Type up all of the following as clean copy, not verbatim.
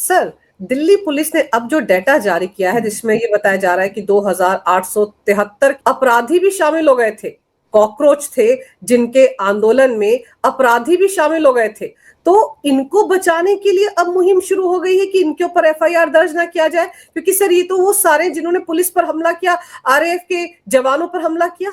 Sir, Delhi police ने अब जो डेटा जारी किया है जिसमें ये बताया जा रहा है कि 2873 अपराधी भी शामिल हो गए थे, कॉकरोच थे जिनके आंदोलन में अपराधी भी शामिल हो गए थे। तो इनको बचाने के लिए अब मुहिम शुरू हो गई है कि इनके ऊपर एफआईआर दर्ज ना किया जाए, क्योंकि सर ये तो वो सारे जिन्होंने पुलिस पर हमला किया, आरएएफ के जवानों पर हमला किया।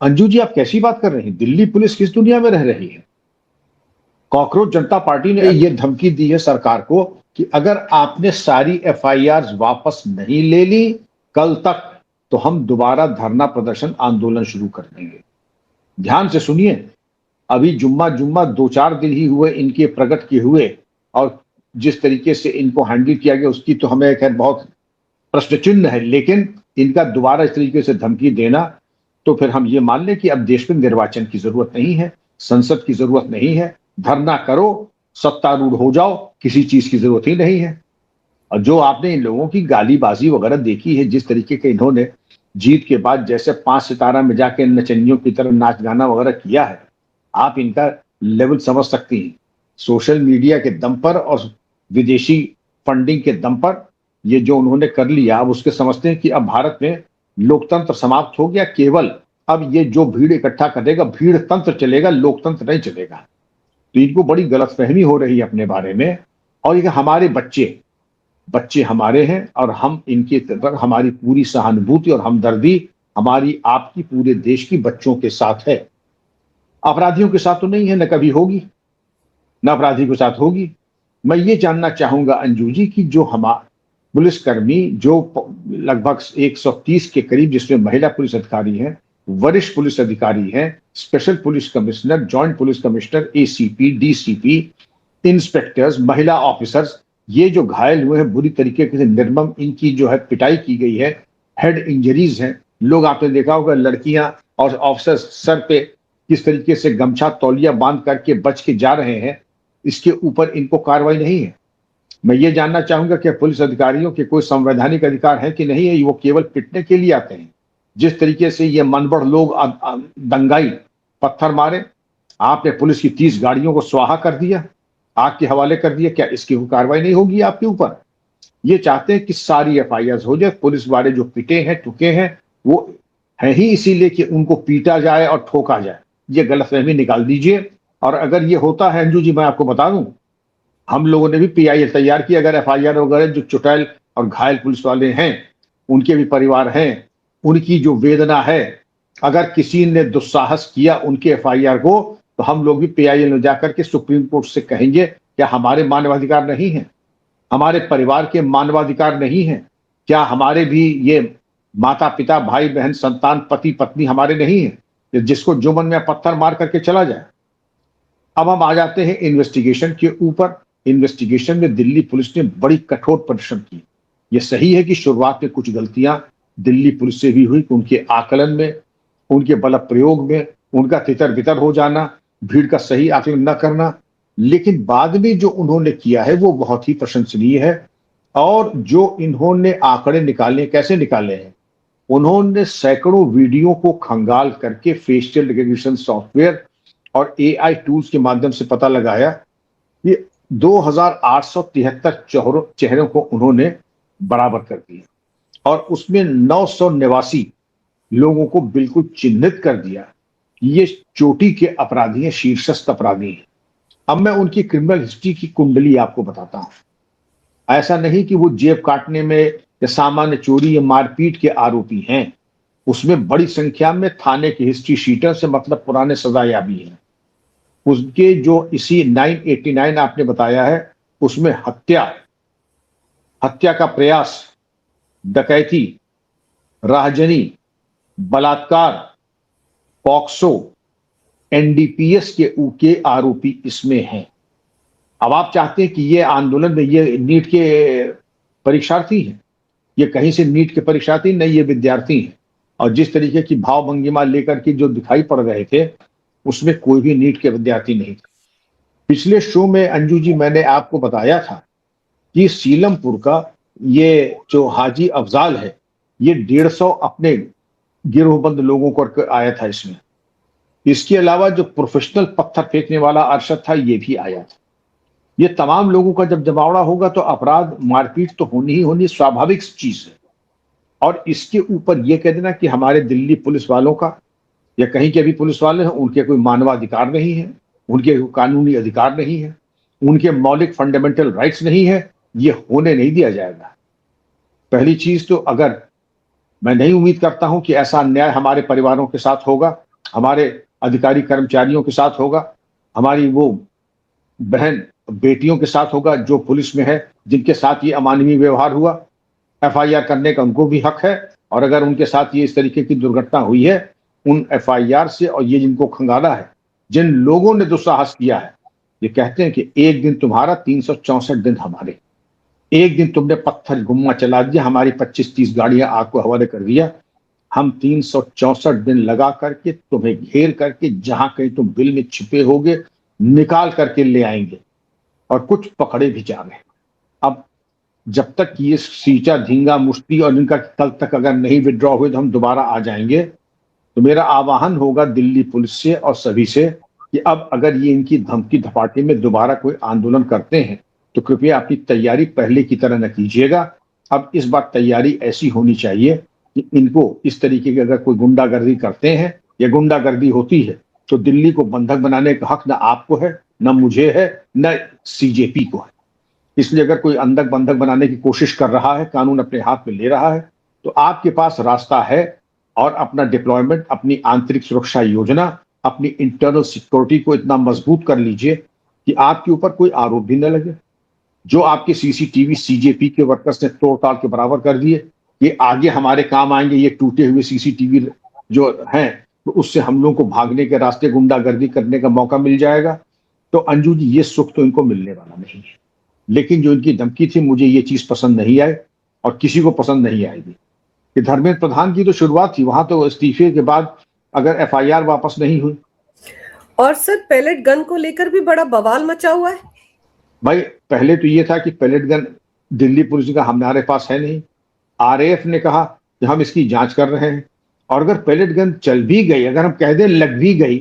अंजू जी, आप कैसी बात कर रही हैं? दिल्ली पुलिस किस दुनिया में रह रही है? कॉकरोच जनता पार्टी ने ये धमकी दी है सरकार को कि अगर आपने सारी एफआईआर वापस नहीं ले ली कल तक, तो हम दोबारा धरना प्रदर्शन आंदोलन शुरू कर देंगे। ध्यान से सुनिए, अभी जुम्मा 2-4 दिन ही हुए इनके प्रकट किए हुए, और जिस तरीके से इनको हैंडल किया गया उसकी तो हमें खैर बहुत प्रश्न चिन्ह है, लेकिन इनका दोबारा इस तरीके से धमकी देना, तो फिर हम ये मान लें कि अब देश में निर्वाचन की जरूरत नहीं है, संसद की जरूरत नहीं है, धरना करो, सत्तारूढ़ हो जाओ, किसी चीज की जरूरत ही नहीं है। और जो आपने इन लोगों की गालीबाजी वगैरह देखी है, जिस तरीके के इन्होंने जीत के बाद जैसे 5 सितारा में जाके नचनियों की तरह नाच गाना वगैरह किया है, आप इनका लेवल समझ सकती हैं। सोशल मीडिया के दम पर और विदेशी फंडिंग के दम पर ये जो उन्होंने कर लिया, अब उसके समझते हैं कि अब भारत में लोकतंत्र समाप्त हो गया, केवल अब ये जो भीड़ इकट्ठा करेगा, भीड़ तंत्र चलेगा, लोकतंत्र नहीं चलेगा। तो इनको बड़ी गलतफहमी हो रही है अपने बारे में। और ये हमारे बच्चे हमारे हैं, और हम इनके तरफ हमारी पूरी सहानुभूति और हमदर्दी हमारी आपकी पूरे देश की बच्चों के साथ है, अपराधियों के साथ तो नहीं है, न कभी होगी, न अपराधी के साथ होगी। मैं ये जानना चाहूंगा अंजू जी कि जो हमारे पुलिसकर्मी जो लगभग 130 के करीब, जिसमें महिला पुलिस अधिकारी हैं, वरिष्ठ पुलिस अधिकारी हैं, special police commissioner, joint police commissioner, ACP, DCP, inspectors, महिला ऑफिसर्स, ये जो घायल हुए हैं बुरी तरीके से, निर्मम इनकी जो है पिटाई की गई है, हेड इंजरीज हैं। लोग आपने देखा होगा लड़कियां और ऑफिसर्स सर पे किस तरीके से गमछा तौलिया बांध करके बच के जा रहे हैं, इसके ऊपर इनको कार्रवाई नहीं है। मैं ये जानना चाहूंगा कि पुलिस अधिकारियों के कोई संवैधानिक अधिकार है कि नहीं है, वो केवल पिटने के लिए आते हैं। जिस तरीके से ये मनबड़ लोग दंगाई पत्थर मारे, आपने पुलिस की 30 गाड़ियों को स्वाहा कर दिया, आग के हवाले कर दिया, क्या इसकी कोई कार्रवाई नहीं होगी आपके ऊपर? ये चाहते हैं कि सारी एफआईआर हो जाए, पुलिस वाले जो पिटे हैं टुके हैं वो है ही इसीलिए कि उनको पीटा जाए और ठोका जाए। ये गलतफहमी निकाल दीजिए। और अगर ये होता है अंजू जी, मैं आपको बता दूं, हम लोगों ने भी पीआईएल तैयार की। अगर एफआईआर वगैरह जो चुटैल और घायल पुलिस वाले हैं, उनके भी परिवार हैं, उनकी जो वेदना है, अगर किसी ने दुस्साहस किया उनके एफआईआर को, तो हम लोग भी पीआईएल में जाकर के सुप्रीम कोर्ट से कहेंगे क्या हमारे मानवाधिकार नहीं है, हमारे परिवार के मानवाधिकार नहीं है? क्या हमारे भी ये माता पिता भाई बहन संतान पति पत्नी हमारे नहीं है, जिसको जो मन में पत्थर मार करके चला जाए? अब हम आ जाते हैं इन्वेस्टिगेशन के ऊपर। इन्वेस्टिगेशन में दिल्ली पुलिस ने बड़ी कठोर परिश्रम की। यह सही है कि शुरुआत में कुछ गलतियां दिल्ली पुलिस से भी हुई, उनके आकलन में, उनके बल प्रयोग में, उनका तितर बितर हो जाना, भीड़ का सही आकलन न करना, लेकिन बाद में जो उन्होंने किया है वो बहुत ही प्रशंसनीय है। और जो इन्होंने आंकड़े निकाले, कैसे निकाले हैं? उन्होंने सैकड़ों वीडियो को खंगाल करके फेशियल रिकग्निशन सॉफ्टवेयर और एआई टूल्स के माध्यम से पता लगाया। ये 2873 चेहरों को उन्होंने बराबर कर दिया और उसमें 989 लोगों को बिल्कुल चिन्हित कर दिया कि ये चोटी के अपराधी हैं, शीर्षस्थ अपराधी हैं। अब मैं उनकी क्रिमिनल हिस्ट्री की कुंडली आपको बताता हूं। ऐसा नहीं कि वो जेब काटने में या सामान्य चोरी या मारपीट के आरोपी हैं, उसमें बड़ी संख्या में थाने की हिस्ट्री शीटर से मतलब पुराने सजायाबी हैं। उसके जो इसी 989 आपने बताया है, उसमें हत्या का प्रयास, डकैती, राहजनी, बलात्कार, पॉक्सो, एनडीपीएस के आरोपी इसमें हैं। अब आप चाहते हैं कि ये आंदोलन में ये नीट के परीक्षार्थी हैं, ये कहीं से नीट के परीक्षार्थी नहीं, ये विद्यार्थी हैं। और जिस तरीके की भाव भंगिमा लेकर के जो दिखाई पड़ रहे थे, उसमें कोई भी नीट के विद्यार्थी नहीं था। पिछले शो में अंजू जी मैंने आपको बताया था कि सीलमपुर का ये जो हाजी अफजाल है, ये 150 अपने गिरोहबंद लोगों को आया था इसमें। इसके अलावा जो प्रोफेशनल पत्थर फेंकने वाला अरशद था, ये भी आया था। ये तमाम लोगों का जब जमावड़ा होगा तो अपराध मारपीट तो होनी ही होनी, स्वाभाविक चीज है। और इसके ऊपर ये कह देना कि हमारे दिल्ली पुलिस वालों का या कहीं के भी पुलिस वाले हैं उनके कोई मानवाधिकार नहीं है, उनके कोई कानूनी अधिकार नहीं है, उनके मौलिक फंडामेंटल राइट्स नहीं है, ये होने नहीं दिया जाएगा। पहली चीज तो अगर मैं नहीं उम्मीद करता हूं कि ऐसा अन्याय हमारे परिवारों के साथ होगा, हमारे अधिकारी कर्मचारियों के साथ होगा, हमारी वो बहन बेटियों के साथ होगा जो पुलिस में है, जिनके साथ ये अमानवीय व्यवहार हुआ। एफआईआर करने का उनको भी हक है, और अगर उनके साथ ये इस तरीके की दुर्घटना हुई है, उन एफआईआर से और ये जिनको खंगाला है, जिन लोगों ने दुस्साहस किया है, ये कहते हैं कि एक दिन तुम्हारा 364 दिन हमारे। एक दिन तुमने पत्थर गुम्मा चला दिया, हमारी 25-30 गाड़ियां आग को हवाले कर दिया, हम 364 दिन लगा करके तुम्हें घेर करके जहां कहीं तुम बिल में छिपे होगे निकाल करके ले आएंगे, और कुछ पकड़े भी जा रहे। अब जब तक ये सीचा धींगा मुश्ती और इनका कल तक अगर नहीं विड्रॉ हुए तो हम दोबारा आ जाएंगे। तो मेरा आह्वान होगा दिल्ली पुलिस से और सभी से कि अब अगर ये इनकी धमकी धपाटे में दोबारा कोई आंदोलन करते हैं तो कृपया अपनी तैयारी पहले की तरह न कीजिएगा। अब इस बार तैयारी ऐसी होनी चाहिए कि इनको इस तरीके की अगर कोई गुंडागर्दी करते हैं या गुंडागर्दी होती है तो दिल्ली को बंधक बनाने का हक न आपको है, न मुझे है, न सीजेपी को है। इसलिए अगर कोई अंधक बंधक बनाने की कोशिश कर रहा है, कानून अपने हाथ में ले रहा है, तो आपके पास रास्ता है, और अपना डिप्लॉयमेंट, अपनी आंतरिक सुरक्षा योजना, अपनी इंटरनल सिक्योरिटी को इतना मजबूत कर लीजिए कि आपके ऊपर कोई आरोप भी न लगे। जो आपके सीसीटीवी सीजेपी के वर्कर्स ने तोड़ ताड़ के बराबर कर दिए, ये आगे हमारे काम आएंगे। ये टूटे हुए सीसीटीवी जो हैं तो उससे हम लोगों को भागने के रास्ते, गुंडागर्दी करने का मौका मिल जाएगा। तो अंजू जी, ये सुख तो इनको मिलने वाला नहीं है। लेकिन जो इनकी धमकी थी, मुझे ये चीज पसंद नहीं आई और किसी को पसंद नहीं आएगी कि धर्मेंद्र प्रधान की तो शुरुआत थी, वहां तो इस्तीफे के बाद अगर एफआईआर वापस नहीं हुई। और सर, पैलेट गन को लेकर भी बड़ा बवाल मचा हुआ है। भाई, पहले तो ये था कि पैलेट गन दिल्ली पुलिस का हमारे पास है नहीं। आरएएफ ने कहा कि हम इसकी जांच कर रहे हैं, और अगर पैलेट गन चल भी गई, अगर हम कह दें लग भी गई,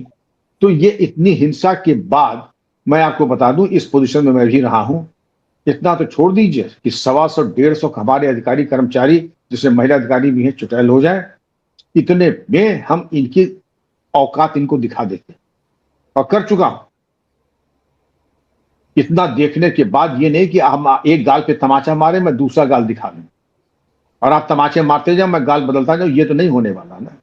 तो ये इतनी हिंसा के बाद, मैं आपको बता दूं इस पोजीशन में मैं भी रहा हूं, इतना तो छोड़ दीजिए कि 125-150 हमारे अधिकारी कर्मचारी, जिसमें महिला अधिकारी भी हैं, चुटैल हो जाए, इतने में हम इनकी औकात इनको दिखा देते, और कर चुका हूं। इतना देखने के बाद ये नहीं कि हम एक गाल पे तमाचा मारे, मैं दूसरा गाल दिखा दूं, और आप तमाचे मारते जाओ, मैं गाल बदलता जाऊं, ये तो नहीं होने वाला ना।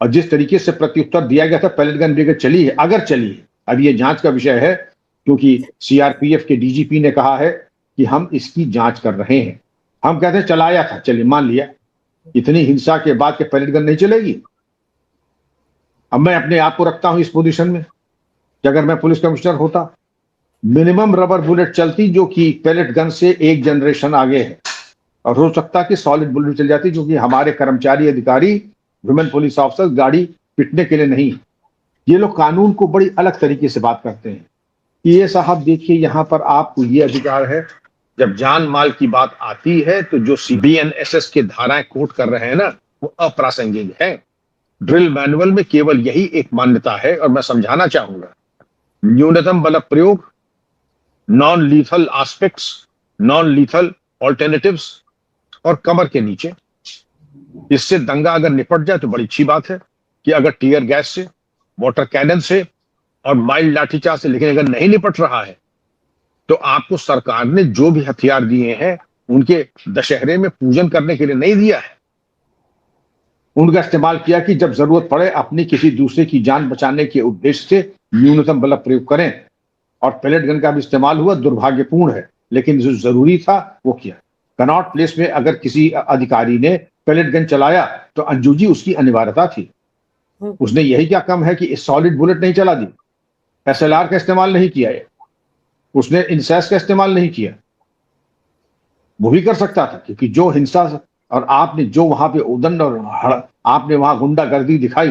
और जिस तरीके से प्रत्युत्तर दिया गया था, पैलेट गन ब्रिगेड चली है, अगर चली है, अब ये जांच का विषय है, क्योंकि सीआरपीएफ के डीजीपी ने कहा है कि हम इसकी जांच कर रहे हैं। हम कहते हैं चलाया था, चलिए मान लिया, इतनी हिंसा के बाद के पैलेट गन नहीं चलेगी। अब मैं अपने आप को रखता हूं इस पोजीशन में कि अगर मैं पुलिस कमिश्नर होता, मिनिमम रबर बुलेट चलती जो कि पैलेट गन से एक जनरेशन आगे है, और हो सकता कि सॉलिड बुलेट चल जाती, क्योंकि हमारे कर्मचारी अधिकारी, वुमेन पुलिस ऑफिसर गाड़ी पिटने के लिए नहीं। ये लोग कानून को बड़ी अलग तरीके से बात करते हैं। ये साहब देखिए, यहां पर आपको ये अधिकार है, जब जान माल की बात आती है तो जो बीएनएसएस के धाराएं कोट कर रहे हैं ना, वो अप्रासंगिक है। ड्रिल मैनुअल में केवल यही एक मान्यता है, और मैं समझाना चाहूंगा, न्यूनतम बल प्रयोग, non lethal aspects, non lethal alternatives, और कमर के नीचे। इससे दंगा अगर निपट जाए तो बड़ी अच्छी बात है कि अगर टीयर गैस से, वाटर कैनन से और माइल्ड लाठीचार्ज से, लेकिन अगर नहीं निपट रहा है तो आपको सरकार ने जो भी हथियार दिए हैं उनके दशहरे में पूजन करने के लिए नहीं दिया है। उनका इस्तेमाल किया कि जब जरूरत पड़े अपनी किसी दूसरे की जान बचाने के उद्देश्य से न्यूनतम बल प्रयोग करें, और पैलेट गन का भी इस्तेमाल हुआ, दुर्भाग्यपूर्ण है, लेकिन जो जरूरी था वो किया। कनॉट प्लेस में अगर किसी अधिकारी ने पैलेट गन चलाया तो अंजू जी उसकी अनिवार्यता थी। उसने यही क्या कम है कि सॉलिड बुलेट नहीं चला दी, एसएलआर का इस्तेमाल नहीं किया है, उसने इंसैस का इस्तेमाल नहीं किया। वो भी कर सकता था, क्योंकि जो हिंसा और आपने जो वहां पे उदंड और आपने वहां गुंडागर्दी दिखाई,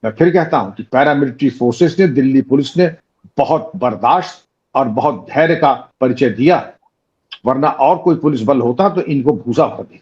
मैं फिर कहता हूं कि पैरामिलिट्री फोर्सेस ने, दिल्ली पुलिस ने बहुत बर्दाश्त और बहुत धैर्य का परिचय दिया, वरना और कोई पुलिस बल होता तो इनको भूसा भर देती।